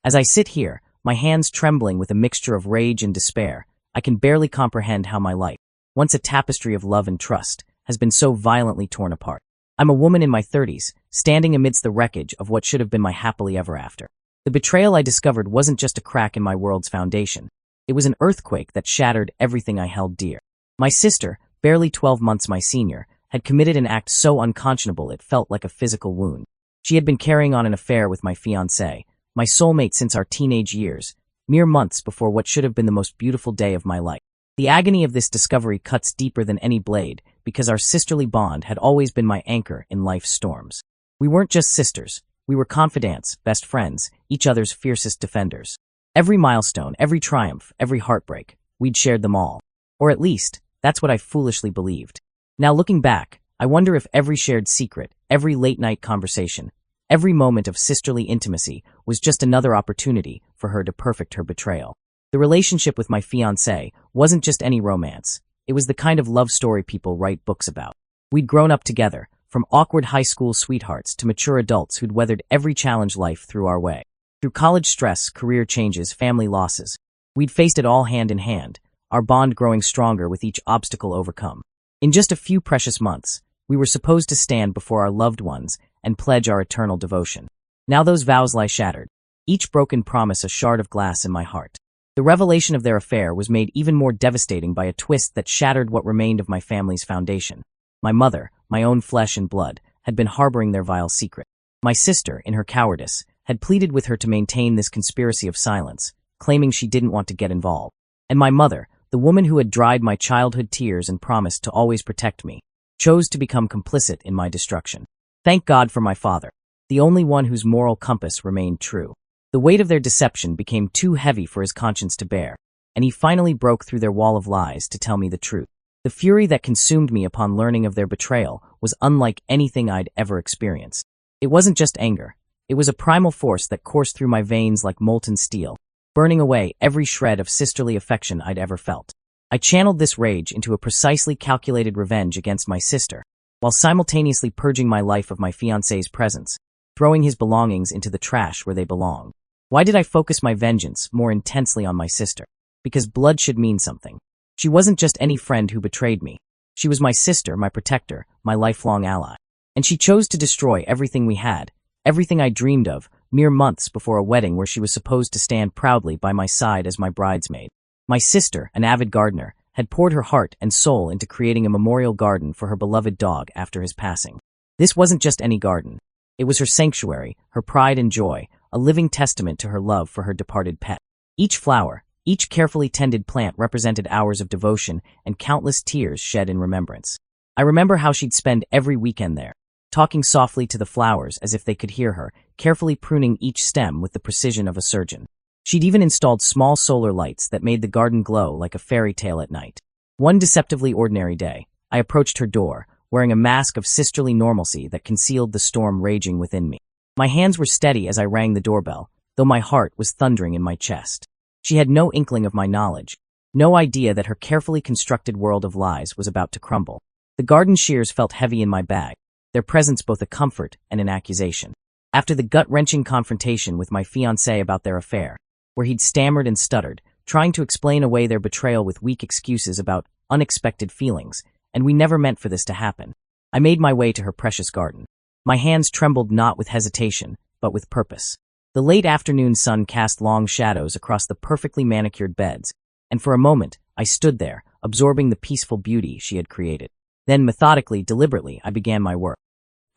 As I sit here, my hands trembling with a mixture of rage and despair, I can barely comprehend how my life, once a tapestry of love and trust, has been so violently torn apart. I'm a woman in my 30s, standing amidst the wreckage of what should have been my happily ever after. The betrayal I discovered wasn't just a crack in my world's foundation. It was an earthquake that shattered everything I held dear. My sister, barely 12 months my senior, had committed an act so unconscionable it felt like a physical wound. She had been carrying on an affair with my fiancé, my soulmate since our teenage years, mere months before what should have been the most beautiful day of my life. The agony of this discovery cuts deeper than any blade, because our sisterly bond had always been my anchor in life's storms. We weren't just sisters, we were confidants, best friends, each other's fiercest defenders. Every milestone, every triumph, every heartbreak, we'd shared them all. Or at least, that's what I foolishly believed. Now looking back, I wonder if every shared secret, every late-night conversation, every moment of sisterly intimacy was just another opportunity for her to perfect her betrayal. The relationship with my fiancé wasn't just any romance. It was the kind of love story people write books about. We'd grown up together, from awkward high school sweethearts to mature adults who'd weathered every challenge life threw our way. Through college stress, career changes, family losses, we'd faced it all hand in hand, our bond growing stronger with each obstacle overcome. In just a few precious months, we were supposed to stand before our loved ones and pledge our eternal devotion. Now those vows lie shattered, each broken promise a shard of glass in my heart. The revelation of their affair was made even more devastating by a twist that shattered what remained of my family's foundation. My mother, my own flesh and blood, had been harboring their vile secret. My sister, in her cowardice, had pleaded with her to maintain this conspiracy of silence, claiming she didn't want to get involved. And my mother, the woman who had dried my childhood tears and promised to always protect me, chose to become complicit in my destruction. Thank God for my father, the only one whose moral compass remained true. The weight of their deception became too heavy for his conscience to bear, and he finally broke through their wall of lies to tell me the truth. The fury that consumed me upon learning of their betrayal was unlike anything I'd ever experienced. It wasn't just anger. It was a primal force that coursed through my veins like molten steel, burning away every shred of sisterly affection I'd ever felt. I channeled this rage into a precisely calculated revenge against my sister, while simultaneously purging my life of my fiancé's presence, throwing his belongings into the trash where they belonged. Why did I focus my vengeance more intensely on my sister? Because blood should mean something. She wasn't just any friend who betrayed me. She was my sister, my protector, my lifelong ally. And she chose to destroy everything we had, everything I dreamed of, mere months before a wedding where she was supposed to stand proudly by my side as my bridesmaid. My sister, an avid gardener, had poured her heart and soul into creating a memorial garden for her beloved dog after his passing. This wasn't just any garden. It was her sanctuary, her pride and joy, a living testament to her love for her departed pet. Each flower, each carefully tended plant represented hours of devotion and countless tears shed in remembrance. I remember how she'd spend every weekend there, talking softly to the flowers as if they could hear her, carefully pruning each stem with the precision of a surgeon. She'd even installed small solar lights that made the garden glow like a fairy tale at night. One deceptively ordinary day, I approached her door, wearing a mask of sisterly normalcy that concealed the storm raging within me. My hands were steady as I rang the doorbell, though my heart was thundering in my chest. She had no inkling of my knowledge, no idea that her carefully constructed world of lies was about to crumble. The garden shears felt heavy in my bag, their presence both a comfort and an accusation. After the gut-wrenching confrontation with my fiancé about their affair, where he'd stammered and stuttered, trying to explain away their betrayal with weak excuses about unexpected feelings, and we never meant for this to happen, I made my way to her precious garden. My hands trembled not with hesitation, but with purpose. The late afternoon sun cast long shadows across the perfectly manicured beds, and for a moment I stood there, absorbing the peaceful beauty she had created. Then methodically, deliberately, I began my work.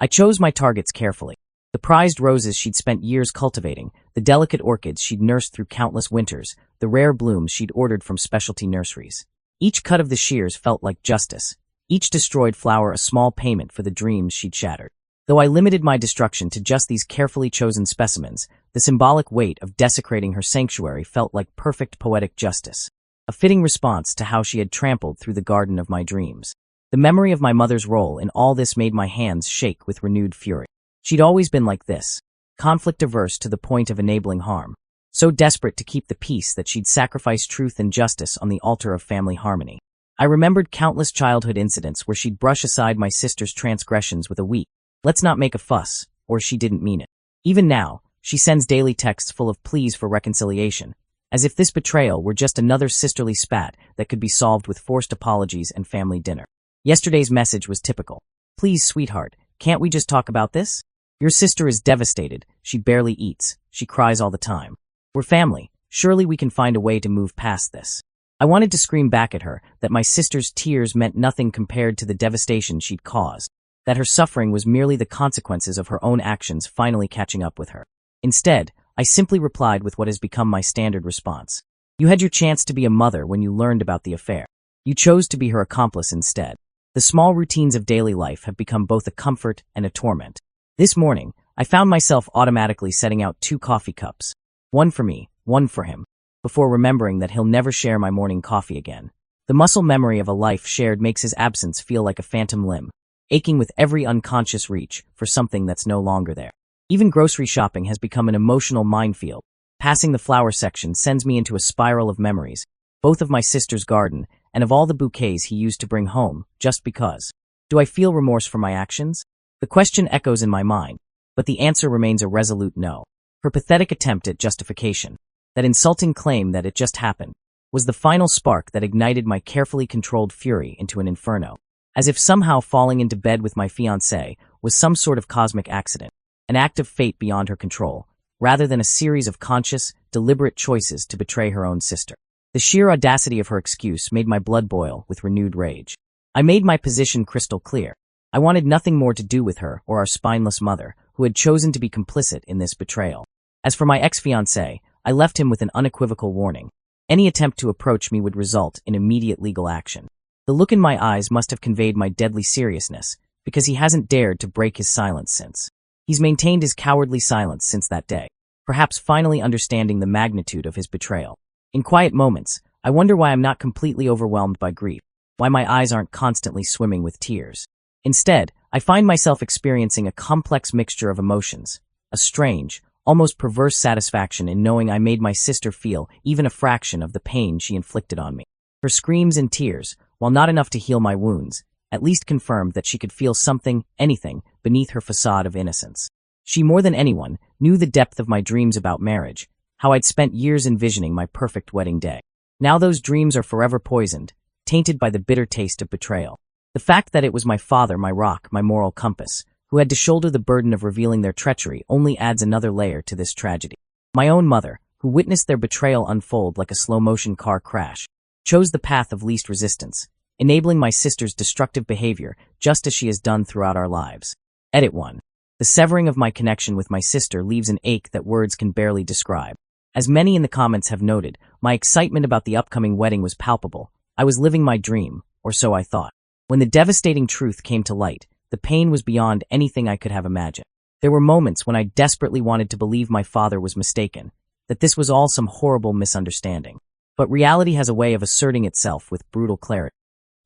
I chose my targets carefully. The prized roses she'd spent years cultivating, the delicate orchids she'd nursed through countless winters, the rare blooms she'd ordered from specialty nurseries. Each cut of the shears felt like justice, each destroyed flower a small payment for the dreams she'd shattered. Though I limited my destruction to just these carefully chosen specimens, the symbolic weight of desecrating her sanctuary felt like perfect poetic justice, a fitting response to how she had trampled through the garden of my dreams. The memory of my mother's role in all this made my hands shake with renewed fury. She'd always been like this, conflict-averse to the point of enabling harm, so desperate to keep the peace that she'd sacrificed truth and justice on the altar of family harmony. I remembered countless childhood incidents where she'd brush aside my sister's transgressions with a weak, "Let's not make a fuss," or "She didn't mean it." Even now, She sends daily texts full of pleas for reconciliation, as if this betrayal were just another sisterly spat that could be solved with forced apologies and family dinner. Yesterday's message was typical. Please, sweetheart, can't we just talk about this? Your sister is devastated. She barely eats. She cries all the time. We're family. Surely we can find a way to move past this. I wanted to scream back at her that my sister's tears meant nothing compared to the devastation she'd caused, that her suffering was merely the consequences of her own actions finally catching up with her. Instead, I simply replied with what has become my standard response. You had your chance to be a mother when you learned about the affair. You chose to be her accomplice instead. The small routines of daily life have become both a comfort and a torment. This morning, I found myself automatically setting out 2 coffee cups. One for me, one for him, before remembering that he'll never share my morning coffee again. The muscle memory of a life shared makes his absence feel like a phantom limb, aching with every unconscious reach for something that's no longer there. Even grocery shopping has become an emotional minefield. Passing the flower section sends me into a spiral of memories, both of my sister's garden and of all the bouquets he used to bring home, just because. Do I feel remorse for my actions? The question echoes in my mind, but the answer remains a resolute no. Her pathetic attempt at justification, that insulting claim that it just happened, was the final spark that ignited my carefully controlled fury into an inferno. As if somehow falling into bed with my fiancé was some sort of cosmic accident, an act of fate beyond her control, rather than a series of conscious, deliberate choices to betray her own sister. The sheer audacity of her excuse made my blood boil with renewed rage. I made my position crystal clear. I wanted nothing more to do with her or our spineless mother, who had chosen to be complicit in this betrayal. As for my ex-fiancé, I left him with an unequivocal warning. Any attempt to approach me would result in immediate legal action. The look in my eyes must have conveyed my deadly seriousness, because he hasn't dared to break his silence since. He's maintained his cowardly silence since that day, perhaps finally understanding the magnitude of his betrayal. In quiet moments, I wonder why I'm not completely overwhelmed by grief, why my eyes aren't constantly swimming with tears. Instead, I find myself experiencing a complex mixture of emotions, a strange, almost perverse satisfaction in knowing I made my sister feel even a fraction of the pain she inflicted on me. Her screams and tears, while not enough to heal my wounds, at least confirmed that she could feel something, anything, beneath her facade of innocence. She, more than anyone, knew the depth of my dreams about marriage, how I'd spent years envisioning my perfect wedding day. Now those dreams are forever poisoned, tainted by the bitter taste of betrayal. The fact that it was my father, my rock, my moral compass, who had to shoulder the burden of revealing their treachery only adds another layer to this tragedy. My own mother, who witnessed their betrayal unfold like a slow-motion car crash, chose the path of least resistance, enabling my sister's destructive behavior just as she has done throughout our lives. Edit 1. The severing of my connection with my sister leaves an ache that words can barely describe. As many in the comments have noted, my excitement about the upcoming wedding was palpable. I was living my dream, or so I thought. When the devastating truth came to light, the pain was beyond anything I could have imagined. There were moments when I desperately wanted to believe my father was mistaken, that this was all some horrible misunderstanding. But reality has a way of asserting itself with brutal clarity.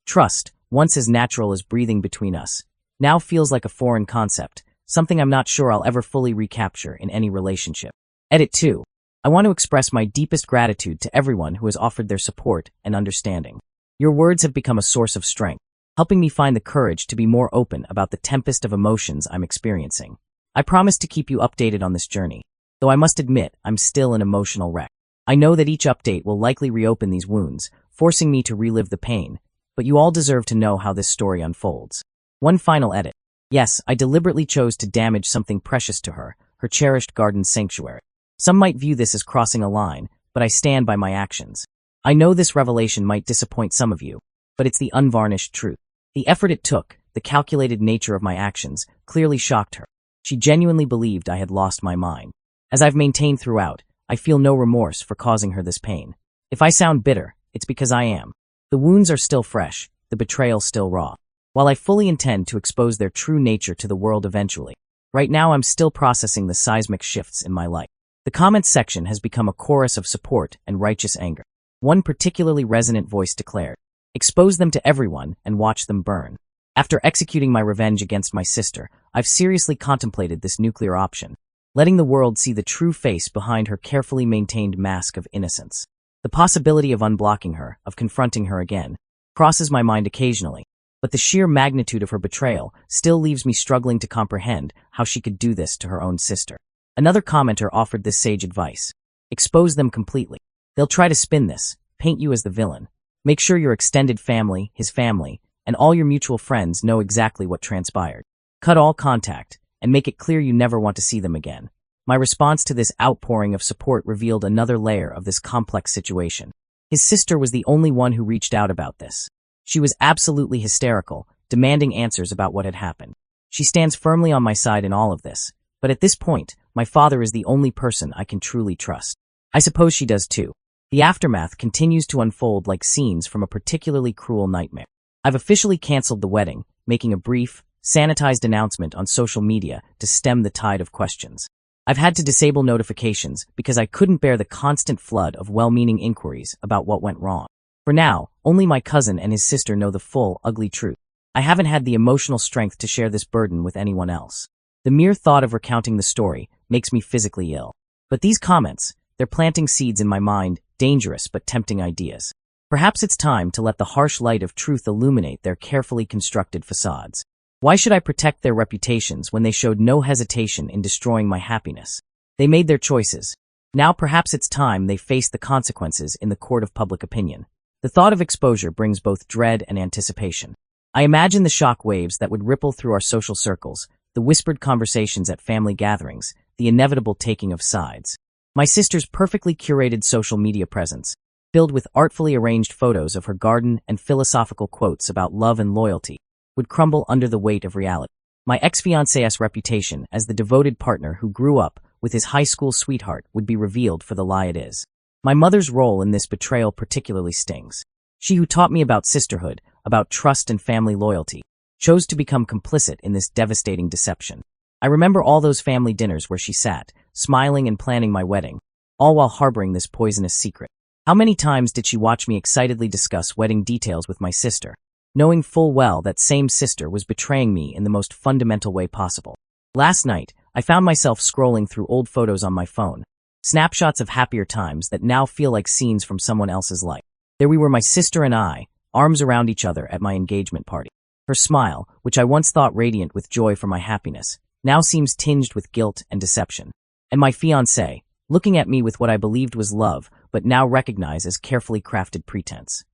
Trust, once as natural as breathing between us, now feels like a foreign concept, something I'm not sure I'll ever fully recapture in any relationship. Edit 2. I want to express my deepest gratitude to everyone who has offered their support and understanding. Your words have become a source of strength, helping me find the courage to be more open about the tempest of emotions I'm experiencing. I promise to keep you updated on this journey, though I must admit I'm still an emotional wreck. I know that each update will likely reopen these wounds, forcing me to relive the pain, but you all deserve to know how this story unfolds. One final edit. Yes, I deliberately chose to damage something precious to her, her cherished garden sanctuary. Some might view this as crossing a line, but I stand by my actions. I know this revelation might disappoint some of you, but it's the unvarnished truth. The effort it took, the calculated nature of my actions, clearly shocked her. She genuinely believed I had lost my mind. As I've maintained throughout, I feel no remorse for causing her this pain. If I sound bitter, it's because I am. The wounds are still fresh, the betrayal still raw. While I fully intend to expose their true nature to the world eventually, right now I'm still processing the seismic shifts in my life. The comments section has become a chorus of support and righteous anger. One particularly resonant voice declared, "Expose them to everyone and watch them burn." After executing my revenge against my sister, I've seriously contemplated this nuclear option, letting the world see the true face behind her carefully maintained mask of innocence. The possibility of unblocking her, of confronting her again, crosses my mind occasionally, but the sheer magnitude of her betrayal still leaves me struggling to comprehend how she could do this to her own sister. Another commenter offered this sage advice. Expose them completely. They'll try to spin this, paint you as the villain. Make sure your extended family, his family, and all your mutual friends know exactly what transpired. Cut all contact, and make it clear you never want to see them again. My response to this outpouring of support revealed another layer of this complex situation. His sister was the only one who reached out about this. She was absolutely hysterical, demanding answers about what had happened. She stands firmly on my side in all of this, but at this point, my father is the only person I can truly trust. I suppose she does too. The aftermath continues to unfold like scenes from a particularly cruel nightmare. I've officially canceled the wedding, making a brief, sanitized announcement on social media to stem the tide of questions. I've had to disable notifications because I couldn't bear the constant flood of well-meaning inquiries about what went wrong. For now, only my cousin and his sister know the full, ugly truth. I haven't had the emotional strength to share this burden with anyone else. The mere thought of recounting the story makes me physically ill. But these comments, they're planting seeds in my mind, dangerous but tempting ideas. Perhaps it's time to let the harsh light of truth illuminate their carefully constructed facades. Why should I protect their reputations when they showed no hesitation in destroying my happiness? They made their choices. Now perhaps it's time they face the consequences in the court of public opinion. The thought of exposure brings both dread and anticipation. I imagine the shock waves that would ripple through our social circles, the whispered conversations at family gatherings, the inevitable taking of sides. My sister's perfectly curated social media presence, filled with artfully arranged photos of her garden and philosophical quotes about love and loyalty, would crumble under the weight of reality. My ex-fiancé's reputation as the devoted partner who grew up with his high school sweetheart would be revealed for the lie it is. My mother's role in this betrayal particularly stings. She who taught me about sisterhood, about trust and family loyalty, chose to become complicit in this devastating deception. I remember all those family dinners where she sat, smiling and planning my wedding, all while harboring this poisonous secret. How many times did she watch me excitedly discuss wedding details with my sister, knowing full well that same sister was betraying me in the most fundamental way possible? Last night, I found myself scrolling through old photos on my phone, snapshots of happier times that now feel like scenes from someone else's life. There we were, my sister and I, arms around each other at my engagement party. Her smile, which I once thought radiant with joy for my happiness, now seems tinged with guilt and deception. And my fiancé, looking at me with what I believed was love, but now recognize as carefully crafted pretense.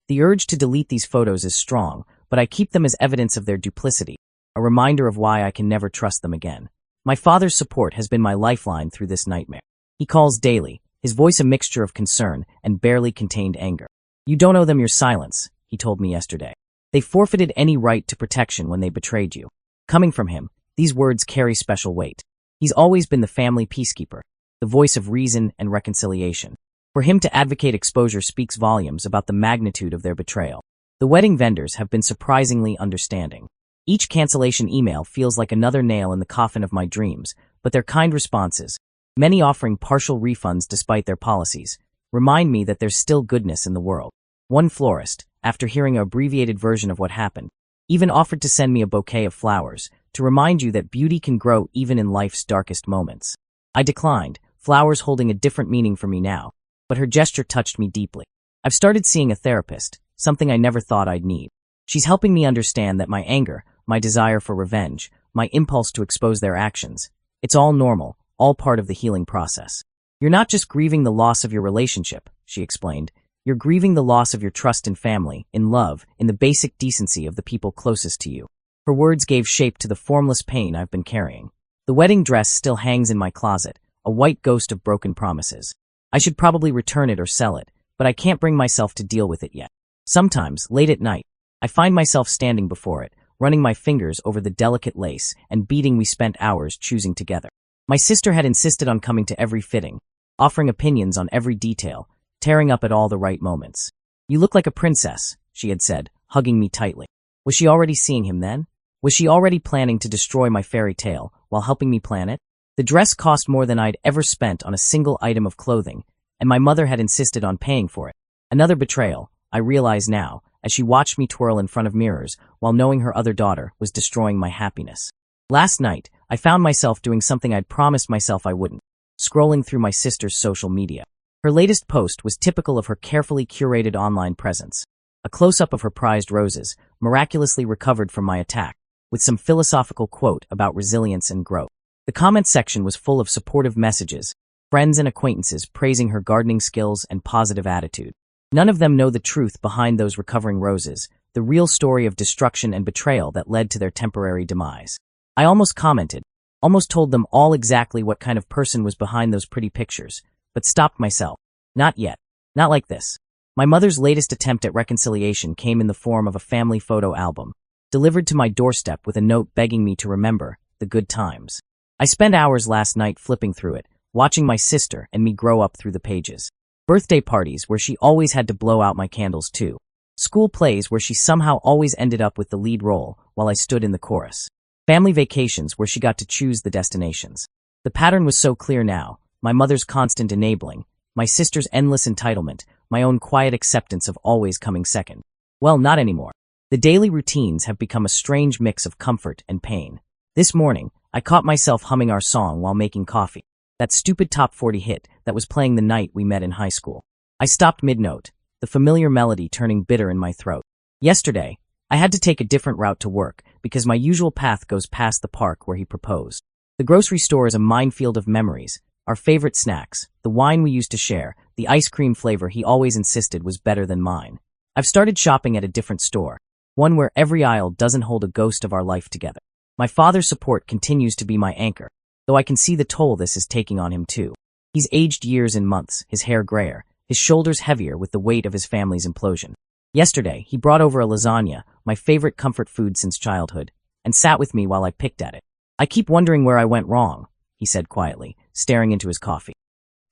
The urge to delete these photos is strong, but I keep them as evidence of their duplicity, a reminder of why I can never trust them again. My father's support has been my lifeline through this nightmare. He calls daily, his voice a mixture of concern and barely contained anger. You don't owe them your silence, he told me yesterday. They forfeited any right to protection when they betrayed you. Coming from him, these words carry special weight. He's always been the family peacekeeper, the voice of reason and reconciliation. For him to advocate exposure speaks volumes about the magnitude of their betrayal. The wedding vendors have been surprisingly understanding. Each cancellation email feels like another nail in the coffin of my dreams, but their kind responses, many offering partial refunds despite their policies, remind me that there's still goodness in the world. One florist, after hearing an abbreviated version of what happened, even offered to send me a bouquet of flowers to remind you that beauty can grow even in life's darkest moments. I declined, flowers holding a different meaning for me now, but her gesture touched me deeply. I've started seeing a therapist, something I never thought I'd need. She's helping me understand that my anger, my desire for revenge, my impulse to expose their actions, it's all normal, all part of the healing process. You're not just grieving the loss of your relationship, she explained. You're grieving the loss of your trust in family, in love, in the basic decency of the people closest to you. Her words gave shape to the formless pain I've been carrying. The wedding dress still hangs in my closet, a white ghost of broken promises. I should probably return it or sell it, but I can't bring myself to deal with it yet. Sometimes, late at night, I find myself standing before it, running my fingers over the delicate lace and beading we spent hours choosing together. My sister had insisted on coming to every fitting, offering opinions on every detail, tearing up at all the right moments. You look like a princess, she had said, hugging me tightly. Was she already seeing him then? Was she already planning to destroy my fairy tale while helping me plan it? The dress cost more than I'd ever spent on a single item of clothing, and my mother had insisted on paying for it. Another betrayal, I realize now, as she watched me twirl in front of mirrors while knowing her other daughter was destroying my happiness. Last night, I found myself doing something I'd promised myself I wouldn't, scrolling through my sister's social media. Her latest post was typical of her carefully curated online presence. A close-up of her prized roses, miraculously recovered from my attack, with some philosophical quote about resilience and growth. The comment section was full of supportive messages, friends and acquaintances praising her gardening skills and positive attitude. None of them know the truth behind those recovering roses, the real story of destruction and betrayal that led to their temporary demise. I almost commented, almost told them all exactly what kind of person was behind those pretty pictures, but stopped myself. Not yet. Not like this. My mother's latest attempt at reconciliation came in the form of a family photo album, delivered to my doorstep with a note begging me to remember the good times. I spent hours last night flipping through it, watching my sister and me grow up through the pages. Birthday parties where she always had to blow out my candles too. School plays where she somehow always ended up with the lead role while I stood in the chorus. Family vacations where she got to choose the destinations. The pattern was so clear now, my mother's constant enabling, my sister's endless entitlement, my own quiet acceptance of always coming second. Well, not anymore. The daily routines have become a strange mix of comfort and pain. This morning, I caught myself humming our song while making coffee. That stupid top 40 hit that was playing the night we met in high school. I stopped mid-note, the familiar melody turning bitter in my throat. Yesterday, I had to take a different route to work because my usual path goes past the park where he proposed. The grocery store is a minefield of memories, our favorite snacks, the wine we used to share, the ice cream flavor he always insisted was better than mine. I've started shopping at a different store, one where every aisle doesn't hold a ghost of our life together. My father's support continues to be my anchor, though I can see the toll this is taking on him too. He's aged years in months, his hair grayer, his shoulders heavier with the weight of his family's implosion. Yesterday, he brought over a lasagna, my favorite comfort food since childhood, and sat with me while I picked at it. I keep wondering where I went wrong, he said quietly, staring into his coffee.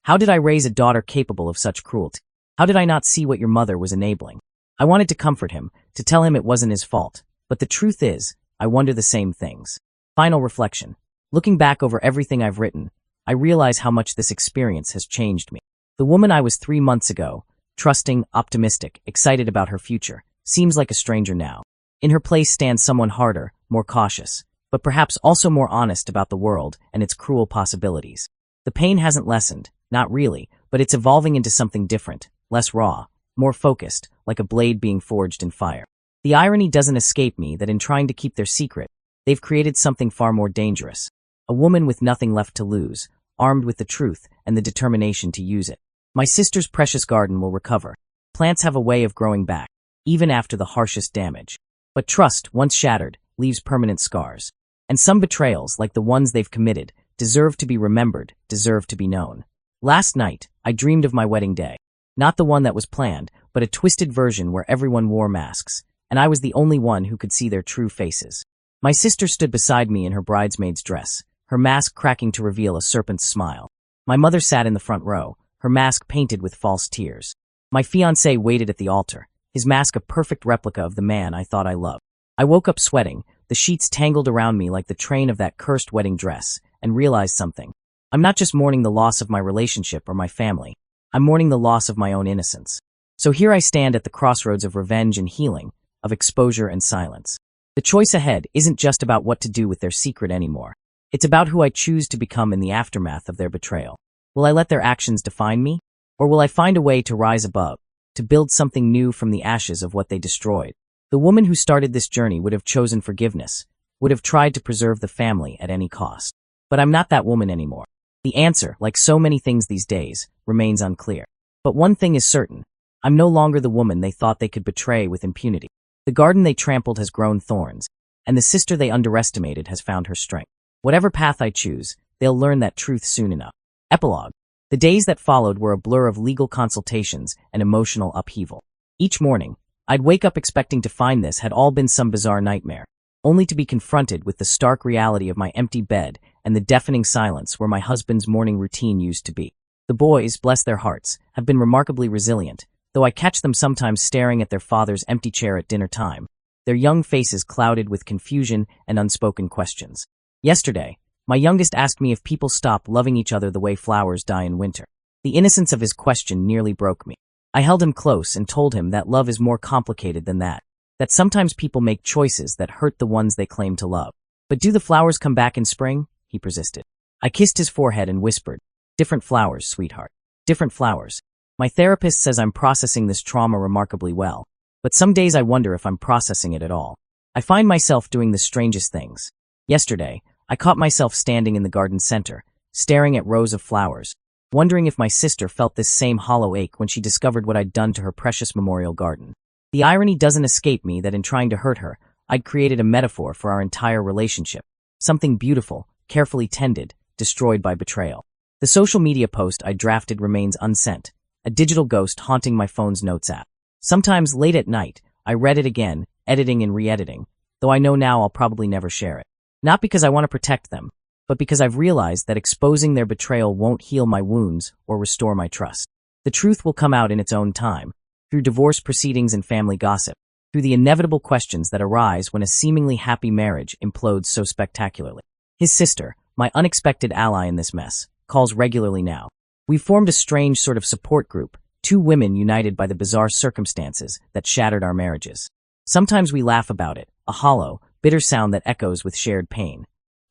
How did I raise a daughter capable of such cruelty? How did I not see what your mother was enabling? I wanted to comfort him, to tell him it wasn't his fault, but the truth is, I wonder the same things. Final reflection. Looking back over everything I've written, I realize how much this experience has changed me. The woman I was 3 months ago, trusting, optimistic, excited about her future, seems like a stranger now. In her place stands someone harder, more cautious, but perhaps also more honest about the world and its cruel possibilities. The pain hasn't lessened, not really, but it's evolving into something different, less raw, more focused, like a blade being forged in fire. The irony doesn't escape me that in trying to keep their secret, they've created something far more dangerous. A woman with nothing left to lose, armed with the truth and the determination to use it. My sister's precious garden will recover. Plants have a way of growing back, even after the harshest damage. But trust, once shattered, leaves permanent scars. And some betrayals, like the ones they've committed, deserve to be remembered, deserve to be known. Last night, I dreamed of my wedding day. Not the one that was planned, but a twisted version where everyone wore masks, and I was the only one who could see their true faces. My sister stood beside me in her bridesmaid's dress, her mask cracking to reveal a serpent's smile. My mother sat in the front row, her mask painted with false tears. My fiancé waited at the altar, his mask a perfect replica of the man I thought I loved. I woke up sweating, the sheets tangled around me like the train of that cursed wedding dress, and realized something. I'm not just mourning the loss of my relationship or my family. I'm mourning the loss of my own innocence. So here I stand at the crossroads of revenge and healing, of exposure and silence. The choice ahead isn't just about what to do with their secret anymore. It's about who I choose to become in the aftermath of their betrayal. Will I let their actions define me? Or will I find a way to rise above, to build something new from the ashes of what they destroyed? The woman who started this journey would have chosen forgiveness, would have tried to preserve the family at any cost. But I'm not that woman anymore. The answer, like so many things these days, remains unclear. But one thing is certain. I'm no longer the woman they thought they could betray with impunity. The garden they trampled has grown thorns, and the sister they underestimated has found her strength. Whatever path I choose, they'll learn that truth soon enough. Epilogue. The days that followed were a blur of legal consultations and emotional upheaval. Each morning, I'd wake up expecting to find this had all been some bizarre nightmare, only to be confronted with the stark reality of my empty bed and the deafening silence where my husband's morning routine used to be. The boys, bless their hearts, have been remarkably resilient, though I catch them sometimes staring at their father's empty chair at dinner time, their young faces clouded with confusion and unspoken questions. Yesterday, my youngest asked me if people stop loving each other the way flowers die in winter. The innocence of his question nearly broke me. I held him close and told him that love is more complicated than that sometimes people make choices that hurt the ones they claim to love. But do the flowers come back in spring? He persisted. I kissed his forehead and whispered, "Different flowers, sweetheart. Different flowers." My therapist says I'm processing this trauma remarkably well, but some days I wonder if I'm processing it at all. I find myself doing the strangest things. Yesterday, I caught myself standing in the garden center, staring at rows of flowers, wondering if my sister felt this same hollow ache when she discovered what I'd done to her precious memorial garden. The irony doesn't escape me that in trying to hurt her, I'd created a metaphor for our entire relationship. Something beautiful, carefully tended, destroyed by betrayal. The social media post I drafted remains unsent, a digital ghost haunting my phone's notes app. Sometimes late at night, I read it again, editing and re-editing, though I know now I'll probably never share it. Not because I want to protect them, but because I've realized that exposing their betrayal won't heal my wounds or restore my trust. The truth will come out in its own time, through divorce proceedings and family gossip, through the inevitable questions that arise when a seemingly happy marriage implodes so spectacularly. His sister, my unexpected ally in this mess, calls regularly now. We've formed a strange sort of support group, two women united by the bizarre circumstances that shattered our marriages. Sometimes we laugh about it, a hollow, bitter sound that echoes with shared pain.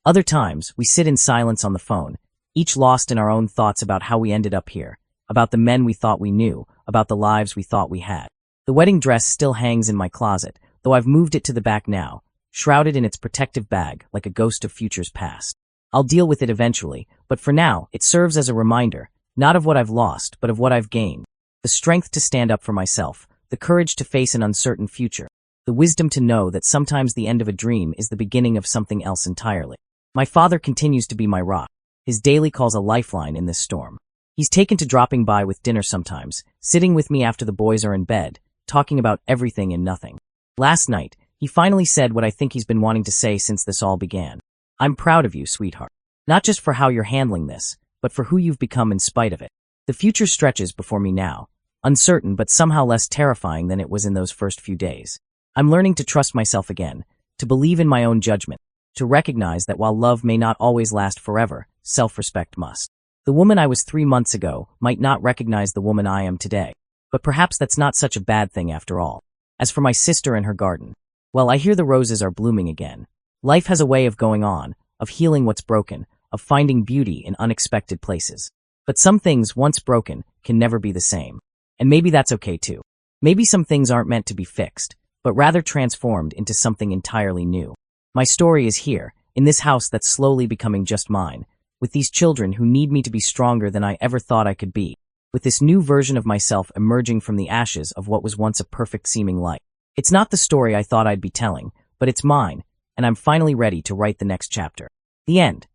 Other times, we sit in silence on the phone, each lost in our own thoughts about how we ended up here, about the men we thought we knew, about the lives we thought we had. The wedding dress still hangs in my closet, though I've moved it to the back now, shrouded in its protective bag like a ghost of futures past. I'll deal with it eventually, but for now, it serves as a reminder, not of what I've lost, but of what I've gained. The strength to stand up for myself, the courage to face an uncertain future, the wisdom to know that sometimes the end of a dream is the beginning of something else entirely. My father continues to be my rock. His daily calls a lifeline in this storm. He's taken to dropping by with dinner sometimes, sitting with me after the boys are in bed, talking about everything and nothing. Last night, he finally said what I think he's been wanting to say since this all began. I'm proud of you, sweetheart. Not just for how you're handling this, but for who you've become in spite of it. The future stretches before me now, uncertain but somehow less terrifying than it was in those first few days. I'm learning to trust myself again, to believe in my own judgment, to recognize that while love may not always last forever, self-respect must. The woman I was 3 months ago might not recognize the woman I am today, but perhaps that's not such a bad thing after all. As for my sister and her garden, well, I hear the roses are blooming again. Life has a way of going on, of healing what's broken, of finding beauty in unexpected places. But some things, once broken, can never be the same. And maybe that's okay too. Maybe some things aren't meant to be fixed, but rather transformed into something entirely new. My story is here, in this house that's slowly becoming just mine, with these children who need me to be stronger than I ever thought I could be, with this new version of myself emerging from the ashes of what was once a perfect-seeming life. It's not the story I thought I'd be telling, but it's mine, and I'm finally ready to write the next chapter. The end.